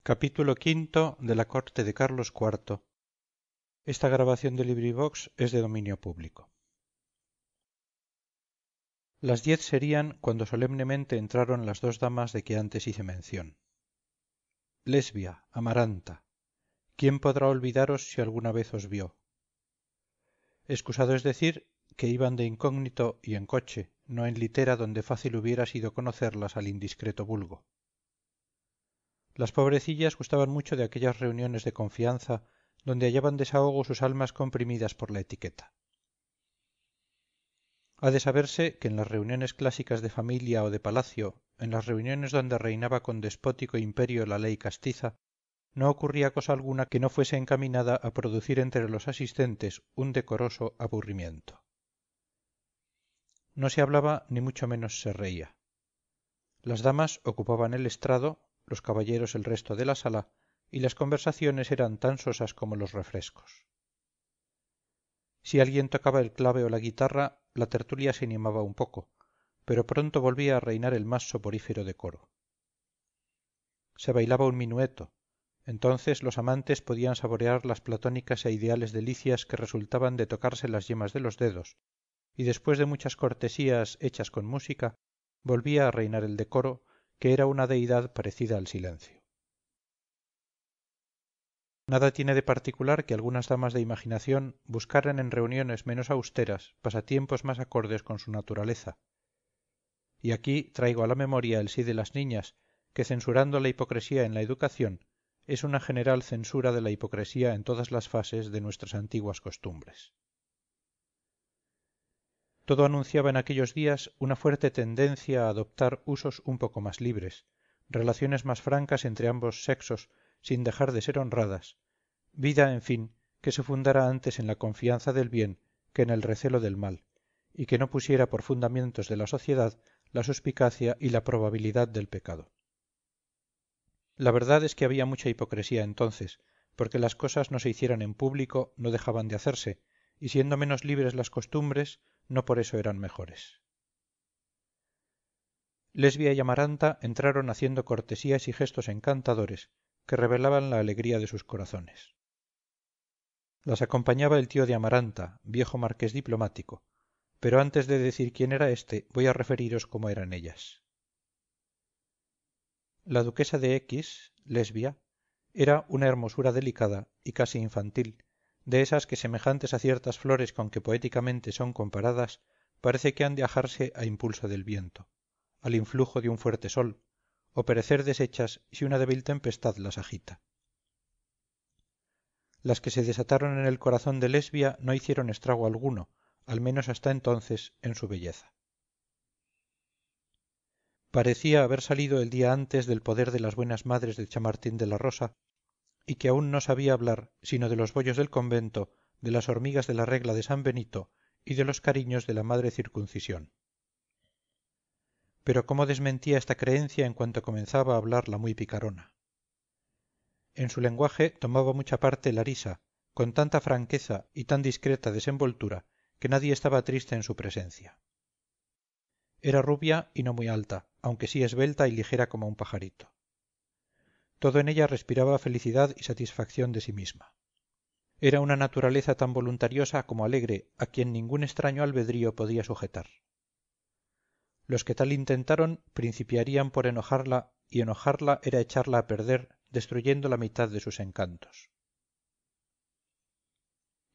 Capítulo V de la corte de Carlos IV. Las 10 serían cuando solemnemente entraron las dos damas de que antes hice mención. Lesbia, Amaranta, ¿quién podrá olvidaros si alguna vez os vio? Excusado es decir que iban de incógnito y en coche, no en litera donde fácil hubiera sido conocerlas al indiscreto vulgo. Las pobrecillas gustaban mucho de aquellas reuniones de confianza donde hallaban desahogo sus almas comprimidas por la etiqueta. Ha de saberse que en las reuniones clásicas de familia o de palacio, en las reuniones donde reinaba con despótico imperio la ley castiza, no ocurría cosa alguna que no fuese encaminada a producir entre los asistentes un decoroso aburrimiento. No se hablaba ni mucho menos se reía. Las damas ocupaban el estrado, los caballeros el resto de la sala, y las conversaciones eran tan sosas como los refrescos. Si alguien tocaba el clave o la guitarra, la tertulia se animaba un poco, pero pronto volvía a reinar el más soporífero decoro. Se bailaba un minueto, entonces los amantes podían saborear las platónicas e ideales delicias que resultaban de tocarse las yemas de los dedos, y después de muchas cortesías hechas con música, volvía a reinar el decoro, que era una deidad parecida al silencio. Nada tiene de particular que algunas damas de imaginación buscaran en reuniones menos austeras pasatiempos más acordes con su naturaleza. Y aquí traigo a la memoria el sí de las niñas, que censurando la hipocresía en la educación, es una general censura de la hipocresía en todas las fases de nuestras antiguas costumbres. Todo anunciaba en aquellos días una fuerte tendencia a adoptar usos un poco más libres, relaciones más francas entre ambos sexos, sin dejar de ser honradas, vida, en fin, que se fundara antes en la confianza del bien que en el recelo del mal, y que no pusiera por fundamentos de la sociedad la suspicacia y la probabilidad del pecado. La verdad es que había mucha hipocresía entonces, porque las cosas no se hicieran en público no dejaban de hacerse, y siendo menos libres las costumbres, no por eso eran mejores. Lesbia y Amaranta entraron haciendo cortesías y gestos encantadores que revelaban la alegría de sus corazones. Las acompañaba el tío de Amaranta, viejo marqués diplomático, pero antes de decir quién era éste, voy a referiros cómo eran ellas. La duquesa de X, Lesbia, era una hermosura delicada y casi infantil, de esas que semejantes a ciertas flores con que poéticamente son comparadas, parece que han de ajarse a impulso del viento, al influjo de un fuerte sol, o perecer deshechas si una débil tempestad las agita. Las que se desataron en el corazón de Lesbia no hicieron estrago alguno, al menos hasta entonces, en su belleza. Parecía haber salido el día antes del poder de las buenas madres de Chamartín de la Rosa, y que aún no sabía hablar sino de los bollos del convento, de las hormigas de la regla de San Benito y de los cariños de la madre Circuncisión. Pero cómo desmentía esta creencia en cuanto comenzaba a hablar la muy picarona. En su lenguaje tomaba mucha parte Larisa, con tanta franqueza y tan discreta desenvoltura que nadie estaba triste en su presencia. Era rubia y no muy alta, aunque sí esbelta y ligera como un pajarito. Todo en ella respiraba felicidad y satisfacción de sí misma. Era una naturaleza tan voluntariosa como alegre, a quien ningún extraño albedrío podía sujetar. Los que tal intentaron principiarían por enojarla, y enojarla era echarla a perder, destruyendo la mitad de sus encantos.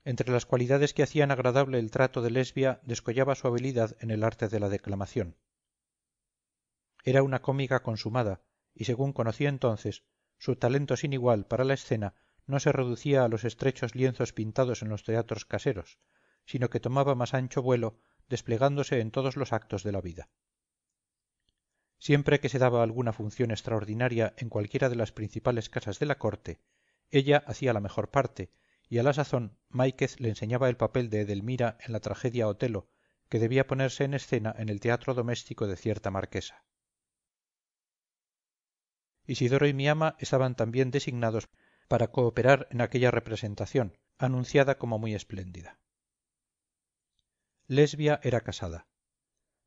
Entre las cualidades que hacían agradable el trato de Lesbia descollaba su habilidad en el arte de la declamación. Era una cómica consumada, y según conocí entonces, su talento sin igual para la escena no se reducía a los estrechos lienzos pintados en los teatros caseros, sino que tomaba más ancho vuelo, desplegándose en todos los actos de la vida. Siempre que se daba alguna función extraordinaria en cualquiera de las principales casas de la corte, ella hacía la mejor parte, y a la sazón Máiquez le enseñaba el papel de Edelmira en la tragedia Otelo, que debía ponerse en escena en el teatro doméstico de cierta marquesa. Isidoro y mi ama estaban también designados para cooperar en aquella representación, anunciada como muy espléndida. Lesbia era casada.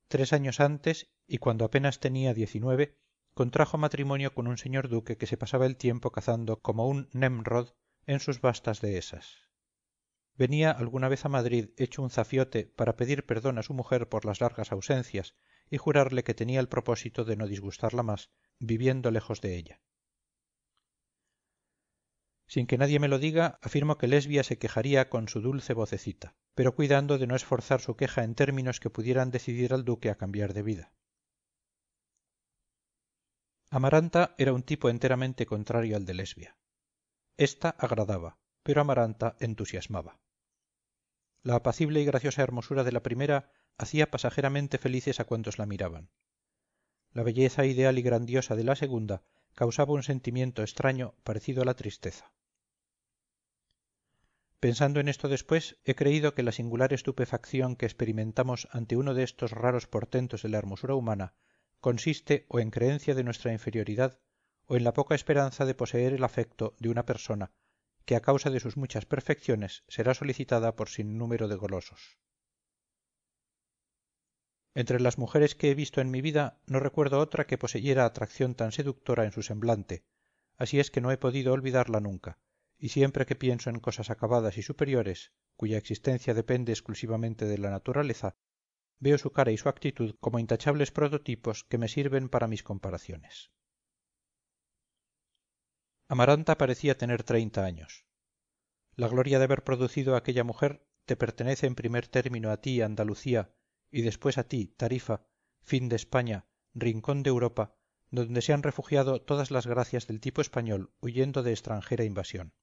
3 años antes, y cuando apenas tenía 19, contrajo matrimonio con un señor duque que se pasaba el tiempo cazando como un nemrod en sus vastas dehesas. Venía alguna vez a Madrid hecho un zafiote para pedir perdón a su mujer por las largas ausencias y jurarle que tenía el propósito de no disgustarla más, viviendo lejos de ella. Sin que nadie me lo diga, afirmo que Lesbia se quejaría con su dulce vocecita, pero cuidando de no esforzar su queja en términos que pudieran decidir al duque a cambiar de vida. Amaranta era un tipo enteramente contrario al de Lesbia. Esta agradaba, pero Amaranta entusiasmaba. La apacible y graciosa hermosura de la primera hacía pasajeramente felices a cuantos la miraban. La belleza ideal y grandiosa de la segunda causaba un sentimiento extraño parecido a la tristeza. Pensando en esto después, he creído que la singular estupefacción que experimentamos ante uno de estos raros portentos de la hermosura humana consiste o en creencia de nuestra inferioridad o en la poca esperanza de poseer el afecto de una persona que a causa de sus muchas perfecciones será solicitada por sinnúmero de golosos. Entre las mujeres que he visto en mi vida no recuerdo otra que poseyera atracción tan seductora en su semblante, así es que no he podido olvidarla nunca, y siempre que pienso en cosas acabadas y superiores, cuya existencia depende exclusivamente de la naturaleza, veo su cara y su actitud como intachables prototipos que me sirven para mis comparaciones. Amaranta parecía tener 30 años. La gloria de haber producido a aquella mujer te pertenece en primer término a ti, Andalucía, y después a ti, Tarifa, fin de España, rincón de Europa, donde se han refugiado todas las gracias del tipo español huyendo de extranjera invasión.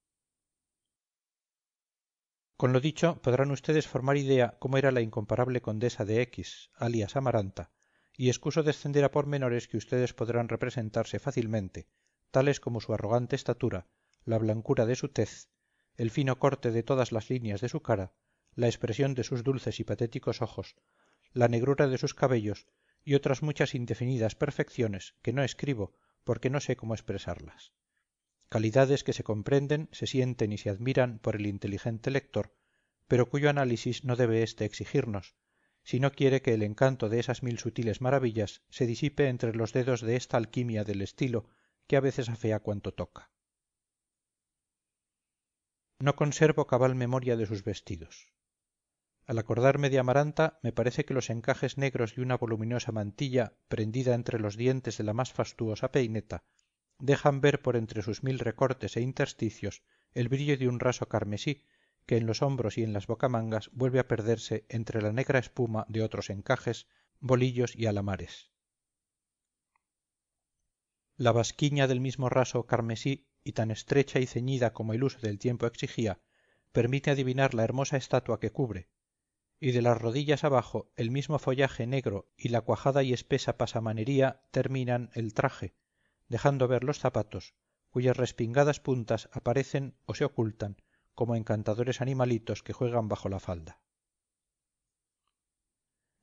Con lo dicho, podrán ustedes formar idea cómo era la incomparable condesa de X, alias Amaranta, y excuso descender a pormenores que ustedes podrán representarse fácilmente, tales como su arrogante estatura, la blancura de su tez, el fino corte de todas las líneas de su cara, la expresión de sus dulces y patéticos ojos, la negrura de sus cabellos y otras muchas indefinidas perfecciones que no escribo porque no sé cómo expresarlas. Calidades que se comprenden, se sienten y se admiran por el inteligente lector, pero cuyo análisis no debe éste exigirnos, si no quiere que el encanto de esas mil sutiles maravillas se disipe entre los dedos de esta alquimia del estilo que a veces afea cuanto toca. No conservo cabal memoria de sus vestidos. Al acordarme de Amaranta, me parece que los encajes negros de una voluminosa mantilla, prendida entre los dientes de la más fastuosa peineta, dejan ver por entre sus mil recortes e intersticios el brillo de un raso carmesí que en los hombros y en las bocamangas vuelve a perderse entre la negra espuma de otros encajes, bolillos y alamares. La basquiña del mismo raso carmesí y tan estrecha y ceñida como el uso del tiempo exigía, permite adivinar la hermosa estatua que cubre, y de las rodillas abajo el mismo follaje negro y la cuajada y espesa pasamanería terminan el traje, dejando ver los zapatos, cuyas respingadas puntas aparecen o se ocultan como encantadores animalitos que juegan bajo la falda.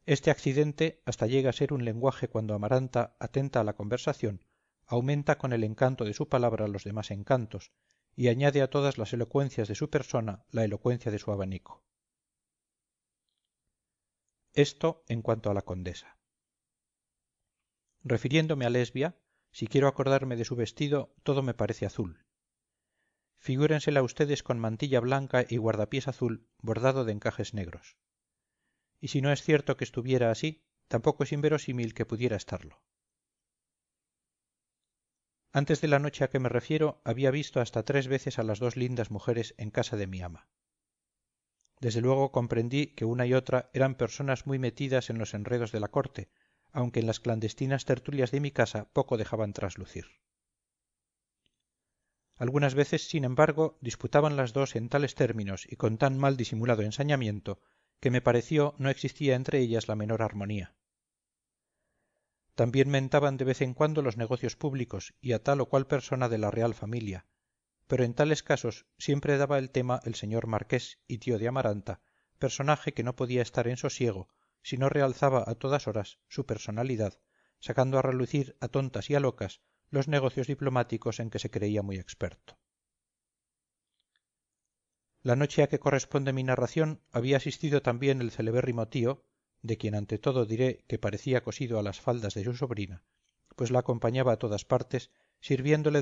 Este accidente hasta llega a ser un lenguaje cuando Amaranta, atenta a la conversación, aumenta con el encanto de su palabra los demás encantos, y añade a todas las elocuencias de su persona la elocuencia de su abanico. Esto en cuanto a la condesa. Refiriéndome a Lesbia, si quiero acordarme de su vestido, todo me parece azul. Figúrensela ustedes con mantilla blanca y guardapiés azul bordado de encajes negros. Y si no es cierto que estuviera así, tampoco es inverosímil que pudiera estarlo. Antes de la noche a que me refiero, había visto hasta 3 veces a las dos lindas mujeres en casa de mi ama. Desde luego comprendí que una y otra eran personas muy metidas en los enredos de la corte, aunque en las clandestinas tertulias de mi casa poco dejaban traslucir. Algunas veces, sin embargo, disputaban las dos en tales términos y con tan mal disimulado ensañamiento, que me pareció no existía entre ellas la menor armonía. También mentaban de vez en cuando los negocios públicos y a tal o cual persona de la real familia, pero en tales casos siempre daba el tema el señor marqués y tío de Amaranta, personaje que no podía estar en sosiego si no realzaba a todas horas su personalidad, sacando a relucir a tontas y a locas los negocios diplomáticos en que se creía muy experto. La noche a que corresponde mi narración había asistido también el celebérrimo tío, de quien ante todo diré que parecía cosido a las faldas de su sobrina, pues la acompañaba a todas partes sirviéndole